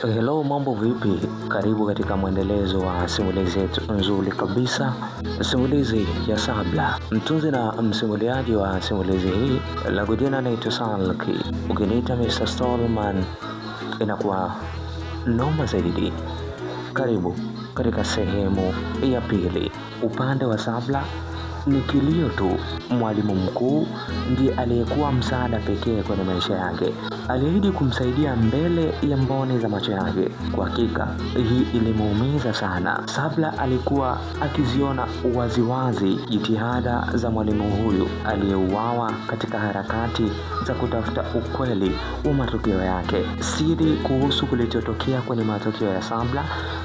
Hello, mambo vipi? Karibu katika mwendelezo wa simulizi yetu nzuri kabisa, simulizi ya Sabla. Mtunzi na msimuliaji wa simulizi hii langu jina naitwa Salki, ukiniita Mr. Stallman inakuwa noma zaidi. Karibu katika sehemu ya pili. Upande wa Sabla ni kilio tu. Mwalimu mkuu ndiye aliyekuwa msaada pekee kwenye maisha yake. Aliahidi kumsaidia mbele ya mboni za macho yake. Kwa hakika hii ilimuumiza sana. Sabla alikuwa akiziona waziwazi jitihada za mwalimu huyu aliyeuawa katika harakati za kutafuta ukweli wa matokeo yake. Siri kuhusu kilichotokea kwenye matokeo ya Sabla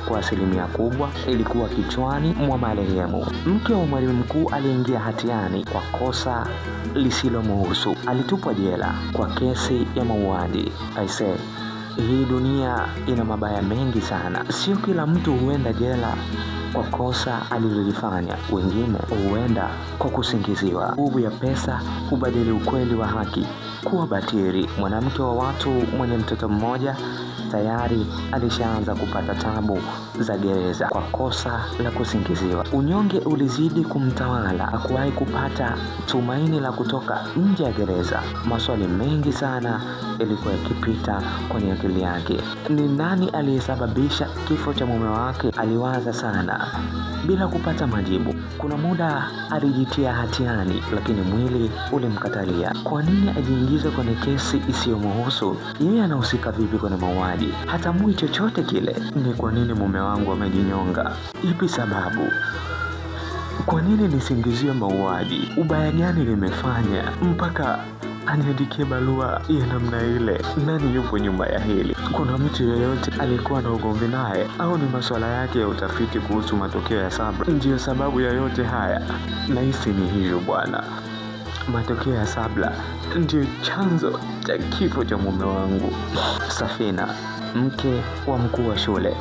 kwa asilimia kubwa ilikuwa kichwani mwa marehemu. Mke wa mwalimu mkuu aliingia hatiani kwa kosa lisilomhusu. Alitupwa jela kwa kesi ya mauaji. Aise, hii dunia ina mabaya mengi sana. Sio kila mtu huenda jela kwa kosa alilolifanya. Wengine huenda kwa kusingiziwa. Nguvu ya pesa hubadili ukweli wa haki kuwa batili. Mwanamke wa watu mwenye mtoto mmoja tayari alishaanza kupata tabu za gereza kwa kosa la kusingiziwa. Unyonge ulizidi kumtawala. Hakuwahi kupata tumaini la kutoka nje ya gereza. Maswali mengi sana yalikuwa yakipita kwenye akili yake. Ni nani aliyesababisha kifo cha mume wake? Aliwaza sana bila kupata majibu. Kuna muda alijitia hatiani, lakini mwili ulimkatalia. Kwa nini ajiingize kwenye kesi isiyomhusu? Yeye anahusika vipi kwenye mauaji? Hatambui chochote kile. Ni kwa nini mume wangu amejinyonga? Ipi sababu? Kwa nini nisingizie mauaji? Ubaya gani nimefanya mpaka aniandikie barua ya namna ile? Nani yupo nyuma ya hili? Kuna mtu yeyote alikuwa na ugomvi naye, au ni masuala yake ya utafiti kuhusu matokeo ya Sabla ndiyo sababu ya yote haya? Nahisi ni hivyo bwana. Matokeo ya Sabla ndiyo chanzo cha kifo cha mume wangu. Safina, mke wa mkuu wa shule,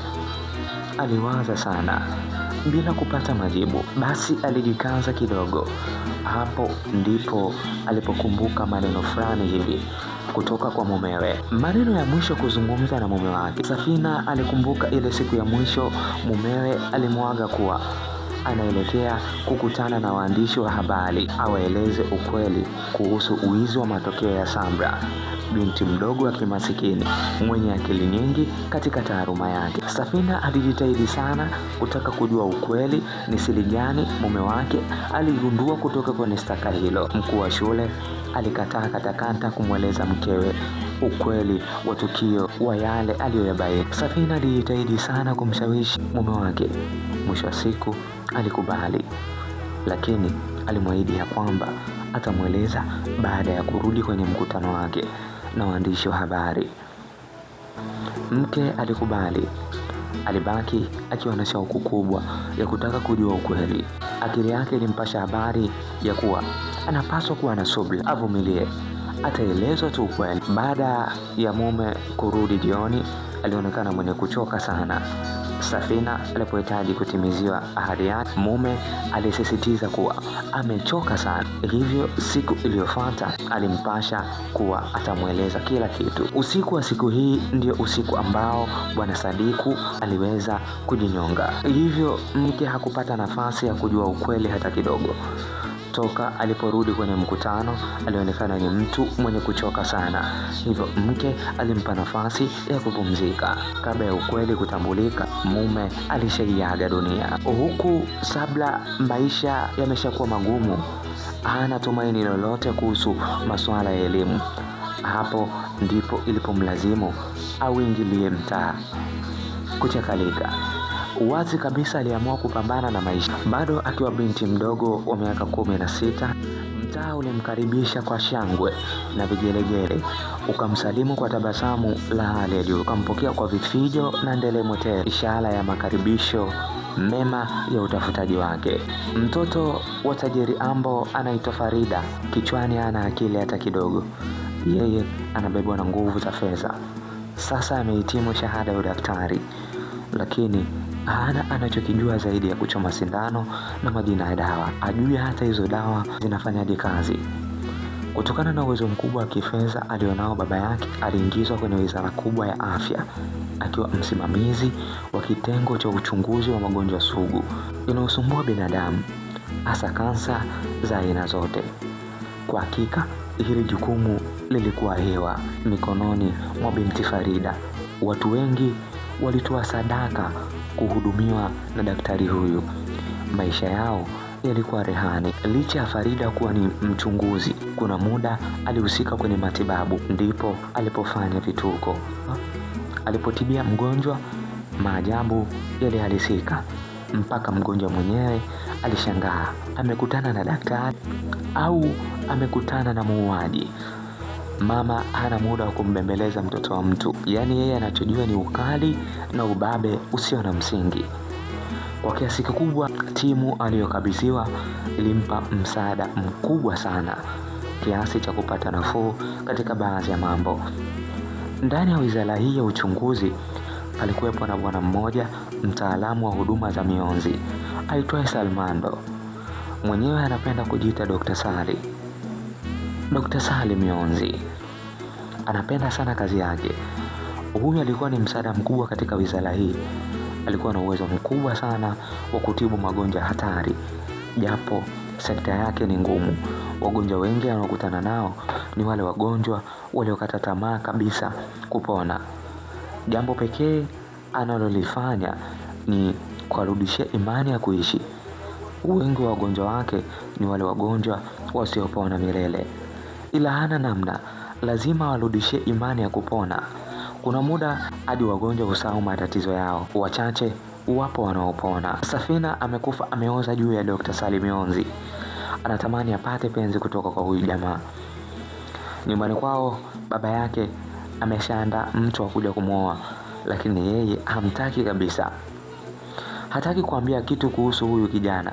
aliwaza sana bila kupata majibu. Basi alijikaza kidogo. Hapo ndipo alipokumbuka maneno fulani hivi kutoka kwa mumewe. Maneno ya mwisho kuzungumza na mume wake. Safina alikumbuka ile siku ya mwisho mumewe alimwaga kuwa anaelekea kukutana na waandishi wa habari awaeleze ukweli kuhusu uwizi wa matokeo ya Sabla. Binti mdogo wa kimasikini mwenye akili nyingi katika taaluma yake. Safina alijitahidi sana kutaka kujua ukweli ni siri gani mume wake aligundua kutoka kwenye staka hilo. Mkuu wa shule alikataa katakata kumweleza mkewe ukweli wa tukio wa yale aliyoyabaini. Safina alijitahidi sana kumshawishi mume wake. Mwisho wa siku alikubali, lakini alimwahidi ya kwamba atamweleza baada ya kurudi kwenye mkutano wake na waandishi wa habari. Mke alikubali. Alibaki akiwa na shauku kubwa ya kutaka kujua ukweli. Akili yake ilimpasha habari ya kuwa anapaswa kuwa na subira, avumilie, ataelezwa tu ukweli. Baada ya mume kurudi jioni, alionekana mwenye kuchoka sana. Safina alipohitaji kutimiziwa ahadi yake, mume alisisitiza kuwa amechoka sana. Hivyo siku iliyofuata alimpasha kuwa atamweleza kila kitu. Usiku wa siku hii ndio usiku ambao Bwana Sadiku aliweza kujinyonga. Hivyo mke hakupata nafasi ya kujua ukweli hata kidogo. Toka aliporudi kwenye mkutano alionekana ni mtu mwenye kuchoka sana. Hivyo mke alimpa nafasi ya kupumzika. Kabla ya ukweli kutambulika, mume alishaiaga dunia. Huku Sabla maisha yameshakuwa magumu. Hana tumaini lolote kuhusu masuala ya elimu. Hapo ndipo ilipomlazimu auingilie mtaa kuchakalika. Wazi kabisa aliamua kupambana na maisha. Bado akiwa binti mdogo wa miaka 16, mtaa ulimkaribisha kwa shangwe na vigelegele. Ukamsalimu kwa tabasamu la hali ya juu. Ukampokea kwa vifijo na nderemo tele, ishara ya makaribisho mema ya utafutaji wake. Mtoto wa tajiri ambo anaitwa Farida. Kichwani hana akili hata kidogo. Yeye anabebwa na nguvu za fedha. Sasa amehitimu shahada ya udaktari, lakini hana anachokijua zaidi ya kuchoma sindano na majina ya dawa. Hajui hata hizo dawa zinafanyaje kazi. Kutokana na uwezo mkubwa wa kifedha alionao, baba yake aliingizwa kwenye wizara kubwa ya afya akiwa msimamizi wa kitengo cha uchunguzi wa magonjwa sugu yanayosumbua binadamu, hasa kansa za aina zote. Kwa hakika hili jukumu lilikuwa hewa mikononi mwa binti Farida. Watu wengi walitoa sadaka kuhudumiwa na daktari huyu. Maisha yao yalikuwa rehani. Licha ya Farida kuwa ni mchunguzi, kuna muda alihusika kwenye matibabu. Ndipo alipofanya vituko. Alipotibia mgonjwa, maajabu yalihalisika. Mpaka mgonjwa mwenyewe alishangaa, amekutana na daktari au amekutana na muuaji. Mama hana muda wa kumbembeleza mtoto wa mtu, yaani yeye anachojua ni ukali na ubabe usio na msingi. Kwa kiasi kikubwa timu aliyokabidhiwa ilimpa msaada mkubwa sana, kiasi cha kupata nafuu katika baadhi ya mambo. Ndani ya wizara hii ya uchunguzi palikuwepo na bwana mmoja, mtaalamu wa huduma za mionzi aitwaye Salmando. Mwenyewe anapenda kujiita Dr. Sali. Dr. Sali Mionzi anapenda sana kazi yake. Huyu alikuwa ni msaada mkubwa katika wizara hii. Alikuwa na uwezo mkubwa sana wa kutibu magonjwa hatari, japo sekta yake ni ngumu. Wagonjwa wengi wanaokutana nao ni wale wagonjwa waliokata tamaa kabisa kupona. Jambo pekee analolifanya ni kuwarudishia imani ya kuishi. Wengi wa wagonjwa wake ni wale wagonjwa wasiopona milele, ila hana namna, lazima warudishie imani ya kupona. Kuna muda hadi wagonjwa husahau matatizo yao. Wachache wapo wanaopona. Safina amekufa ameoza juu ya Dr. Sali Mionzi. Anatamani apate penzi kutoka kwa huyu jamaa. Nyumbani kwao baba yake ameshaandaa mtu wa kuja kumwoa, lakini yeye hamtaki kabisa. Hataki kuambia kitu kuhusu huyu kijana.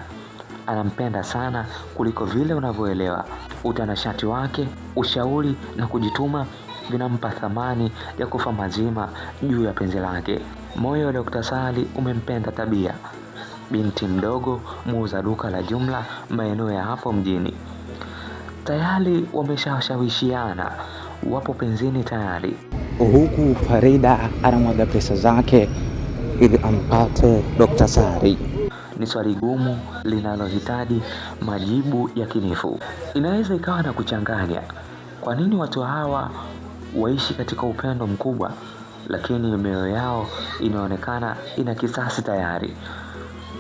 Anampenda sana kuliko vile unavyoelewa. Utanashati wake, ushauri na kujituma vinampa thamani ya kufa mazima juu ya penzi lake. Moyo wa Dr. Sali umempenda tabia. Binti mdogo muuza duka la jumla maeneo ya hapo mjini. Tayari wameshashawishiana, wapo penzini tayari. Huku Farida anamwaga pesa zake ili ampate Dr. Sali. Ni swali gumu linalohitaji majibu yakinifu. Inaweza ikawa na kuchanganya. Kwa nini watu hawa waishi katika upendo mkubwa, lakini mioyo yao inaonekana ina kisasi tayari?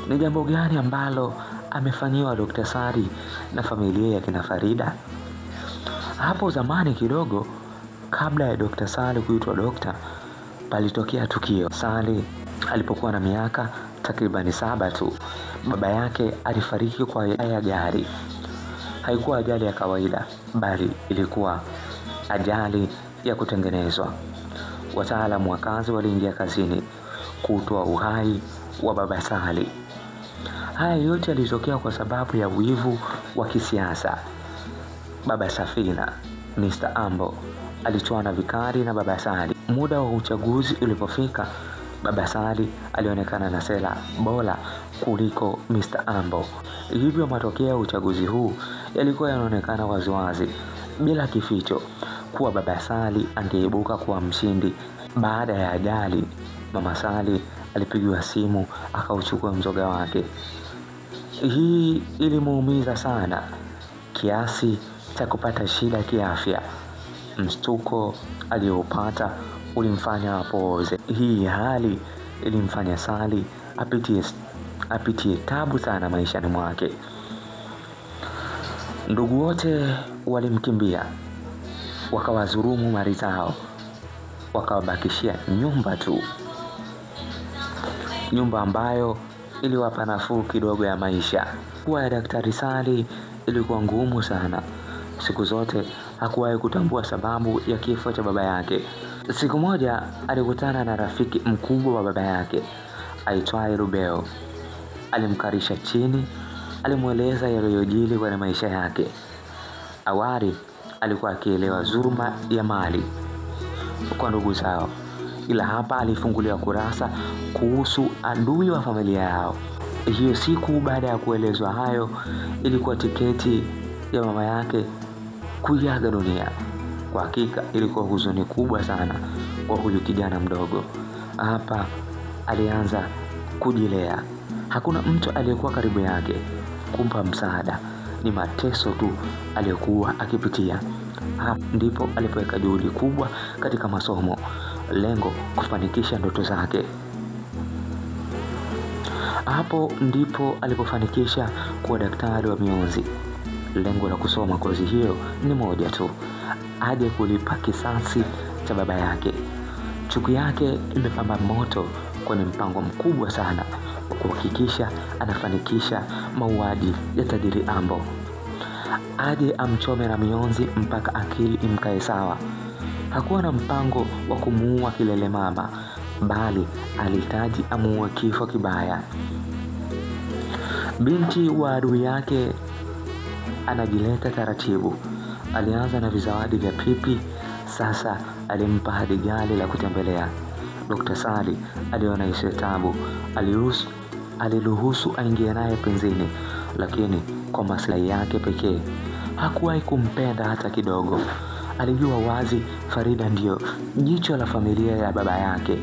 Ni jambo gani ambalo amefanyiwa Dr. Sali na familia ya kina Farida? Hapo zamani kidogo, kabla ya Dr. Sali kuitwa dokta, palitokea tukio. Sali alipokuwa na miaka takribani 7 tu, baba yake alifariki kwa ya gari. Haikuwa ajali ya kawaida, bali ilikuwa ajali ya kutengenezwa. Wataalamu wa kazi waliingia kazini kutoa uhai wa baba Sali. Haya yote yalitokea kwa sababu ya wivu wa kisiasa. Baba Safina, Mr. Ambo, alichuana vikali na baba Sali. Muda wa uchaguzi ulipofika, baba Sali alionekana na sera bora kuliko Mr. Ambo. Hivyo matokeo ya uchaguzi huu yalikuwa yanaonekana waziwazi bila kificho kuwa baba Sali angeibuka kuwa mshindi. Baada ya ajali, mama Sali alipigiwa simu akauchukua mzoga wake. Hii ilimuumiza sana kiasi cha kupata shida kiafya. Mshtuko aliopata ulimfanya apooze. Hii hali ilimfanya Sali apitie tabu sana maishani mwake. Ndugu wote walimkimbia, wakawadhulumu mali zao, wakawabakishia nyumba tu, nyumba ambayo iliwapa nafuu kidogo ya maisha. Kuwa ya Daktari Sali ilikuwa ngumu sana. Siku zote hakuwahi kutambua sababu ya kifo cha baba yake. Siku moja alikutana na rafiki mkubwa wa baba yake aitwaye Rubeo. Alimkarisha chini, alimweleza yaliyojiri kwenye maisha yake. Awali alikuwa akielewa dhuluma ya mali kwa ndugu zao, ila hapa alifungulia kurasa kuhusu adui wa familia yao. Hiyo siku baada ya kuelezwa hayo, ilikuwa tiketi ya mama yake kuiaga dunia. Kwa hakika ilikuwa huzuni kubwa sana kwa huyu kijana mdogo. Hapa alianza kujilea. Hakuna mtu aliyekuwa karibu yake kumpa msaada, ni mateso tu aliyokuwa akipitia. Hapa ndipo alipoweka juhudi kubwa katika masomo, lengo kufanikisha ndoto zake. Hapo ndipo alipofanikisha kuwa daktari wa mionzi. Lengo la kusoma kozi hiyo ni moja tu, aje kulipa kisasi cha baba yake. Chuki yake imepamba moto kwenye mpango mkubwa sana wa kuhakikisha anafanikisha mauaji ya tajiri Ambo. Aje amchome na mionzi mpaka akili imkae sawa. Hakuwa na mpango wa kumuua kilele mama, bali alihitaji amuue kifo kibaya. Binti wa adui yake anajileta taratibu. Alianza na vizawadi vya pipi, sasa alimpa hadi gari la kutembelea. Dr. Sali aliona isiwe tabu, aliruhusu aingie naye penzini, lakini kwa maslahi yake pekee. Hakuwahi kumpenda hata kidogo. Alijua wazi Farida ndiyo jicho la familia ya baba yake.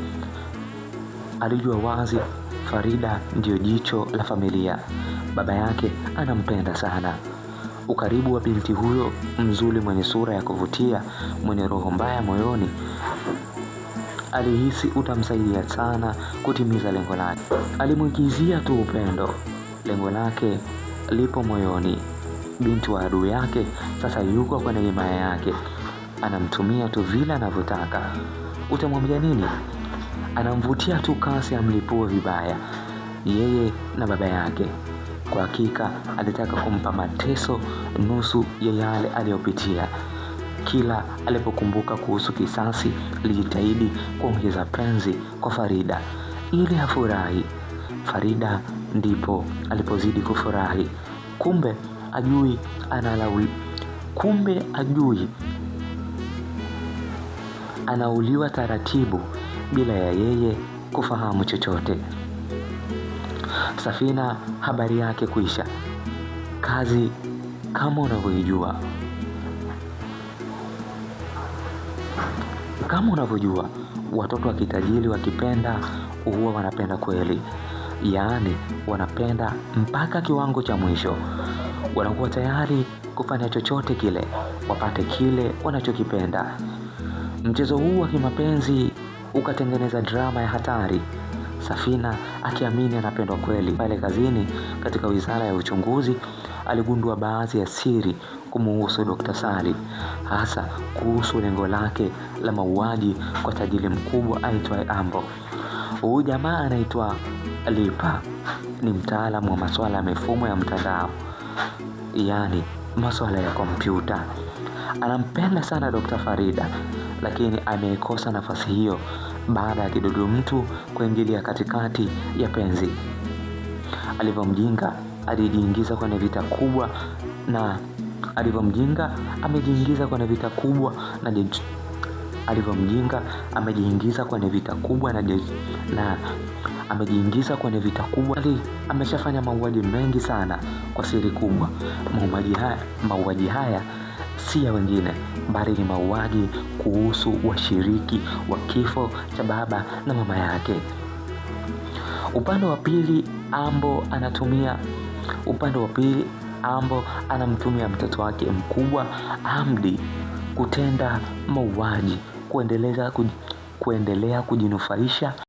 Baba yake anampenda sana. Ukaribu wa binti huyo mzuri, mwenye sura ya kuvutia, mwenye roho mbaya moyoni, alihisi utamsaidia sana kutimiza lengo lake. Alimuigizia tu upendo, lengo lake lipo moyoni. Binti wa adui yake sasa yuko kwenye himaya yake, anamtumia tu vile anavyotaka. Utamwambia nini? Anamvutia tu kasi ya mlipuo vibaya, yeye na baba yake. Kwa hakika alitaka kumpa mateso nusu ya yale aliyopitia. Kila alipokumbuka kuhusu kisasi, alijitahidi kuongeza penzi kwa Farida ili afurahi. Farida ndipo alipozidi kufurahi. Kumbe ajui anauliwa taratibu bila ya yeye kufahamu chochote. Safina habari yake kuisha. Kazi kama unavyojua, watoto wa kitajiri wakipenda huwa wanapenda kweli. Yaani wanapenda mpaka kiwango cha mwisho. Wanakuwa tayari kufanya chochote kile wapate kile wanachokipenda. Mchezo huu wa kimapenzi ukatengeneza drama ya hatari. Safina akiamini anapendwa kweli. Pale kazini katika wizara ya uchunguzi, aligundua baadhi ya siri kumuhusu Dr. Sali, hasa kuhusu lengo lake la mauaji kwa tajiri mkubwa aitwaye Ambo. Huyu jamaa anaitwa Lipa, ni mtaalamu wa masuala ya mifumo ya mtandao, yaani masuala ya kompyuta. Anampenda sana Dr. Farida, lakini ameikosa nafasi hiyo baada ya kidudu mtu kuingilia katikati ya penzi. Alivyomjinga amejiingiza kwenye vita kubwa na ameshafanya mauaji mengi sana kwa siri kubwa. Mauaji haya si ya wengine, bali ni mauaji kuhusu washiriki wa kifo cha baba na mama yake. Upande wa pili Ambo anamtumia mtoto wake mkubwa Hamdi kutenda mauaji, kuendelea kujinufaisha